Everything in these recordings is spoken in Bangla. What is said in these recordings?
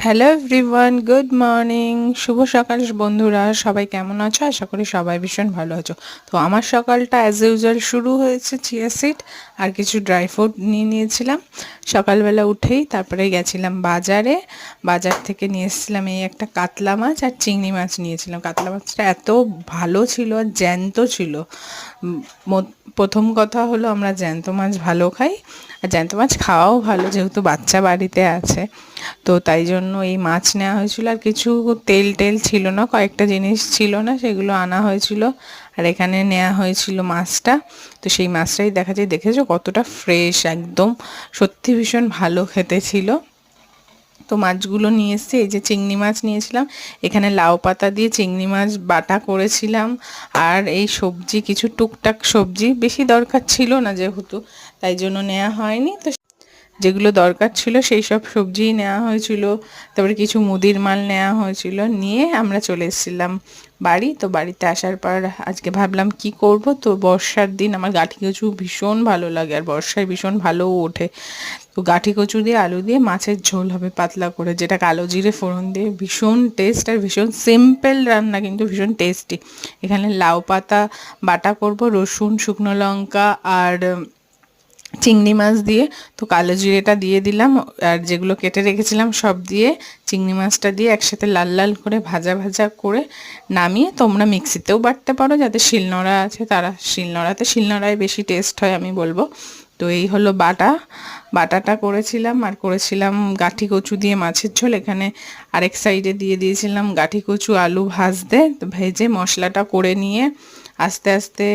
হ্যালো এভরিওয়ান, গুড মর্নিং, শুভ সকাল বন্ধুরা। সবাই কেমন আছো? আশা করি সবাই ভীষণ ভালো আছো। তো আমার সকালটা অ্যাজ ইউজুয়াল শুরু হয়েছে চিয়া সিড আর কিছু ড্রাই ফ্রুট নিয়ে নিয়েছিলাম সকালবেলা উঠেই। তারপরে গেছিলাম বাজারে, বাজার থেকে নিয়ে এসেছিলাম এই একটা কাতলা মাছ আর চিংড়ি মাছ নিয়েছিলাম। কাতলা মাছটা এত ভালো ছিল আর জ্যান্ত ছিল। প্রথম কথা হলো আমরা জ্যান্ত মাছ ভালো খাই, আর জ্যান্ত মাছ খাওয়াও ভালো যেহেতু বাচ্চা বাড়িতে আছে। তো তাই জন্য এই মাছ নেওয়া হয়েছিল, আর কিছু তেল ছিল না, কয়েকটা জিনিস ছিল না, সেগুলো আনা হয়েছিল। আর এখানে নেওয়া হয়েছিল মাছটা। তো সেই মাছটাই দেখেছো কতটা ফ্রেশ, একদম সত্যি ভীষণ ভালো খেতে ছিল। তো মাছগুলো নিয়ে এসেছি। এই যে চিংড়ি মাছ নিয়েছিলাম, এখানে লাউ পাতা দিয়ে চিংড়ি মাছ বাটা করেছিলাম। আর এই সবজি, কিছু টুকটাক সবজি, বেশি দরকার ছিল না যেহেতু, তাই জন্য নেওয়া হয়নি। তো যেগুলো দরকার ছিল সেই সব সবজিই নেওয়া হয়েছিল। তারপরে কিছু মুদির মাল নেওয়া হয়েছিল, নিয়ে আমরা চলে এসেছিলাম বাড়ি। তো বাড়িতে আসার পর আজকে ভাবলাম কি করব। তো বর্ষার দিন আমার গাঁঠি কচু ভীষণ ভালো লাগে, আর বর্ষায় ভীষণ ভালোও ওঠে। তো গাঁঠি কচু দিয়ে আলু দিয়ে মাছের ঝোল হবে পাতলা করে, যেটা কালো জিরে ফোড়ন দিয়ে ভীষণ টেস্ট, আর ভীষণ সিম্পল রান্না কিন্তু ভীষণ টেস্টি। এখানে লাউ পাতা বাটা করব, রসুন, শুকনো লঙ্কা আর চিংড়ি মাছ দিয়ে। তো কালো জিরেটা দিয়ে দিলাম, আর যেগুলো কেটে রেখেছিলাম সব দিয়ে, চিংড়ি মাছটা দিয়ে একসাথে লাল লাল করে ভাজা ভাজা করে নামিয়ে, তোমরা মিক্সিতেও বাটতে পারো, যাতে শিলনোড়া আছে তারা শিলনোড়ায় বেশি টেস্ট হয় আমি বলবো। তো এই হলো বাটাটা করেছিলাম। আর করেছিলাম গাঁঠি কচু দিয়ে মাছের ঝোল। এখানে আরেক সাইডে দিয়ে দিয়েছিলাম গাঁঠি কচু আলু ভেজে মশলাটা করে নিয়ে আস্তে আস্তে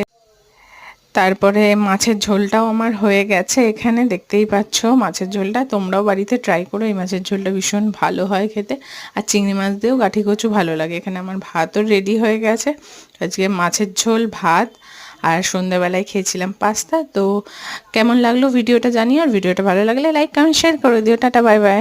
তারপরে মাছের ঝোলটাও আমার হয়ে গেছে। এখানে দেখতেই পাচ্ছ মাছের ঝোলটা, তোমরাও বাড়িতে ট্রাই করো, এই মাছের ঝোলটা ভীষণ ভালো হয় খেতে। আর চিংড়ি মাছ দিয়েও গাঁঠি কচু ভালো লাগে। এখানে আমার ভাতও রেডি হয়ে গেছে। আজকে মাছের ঝোল, ভাত, আর সন্ধ্যাবেলায় খেয়েছিলাম পাস্তা। তো কেমন লাগলো ভিডিওটা জানিও, আর ভিডিওটা ভালো লাগলে লাইক কমেন্ট শেয়ার করে দিও। Tata, bye bye.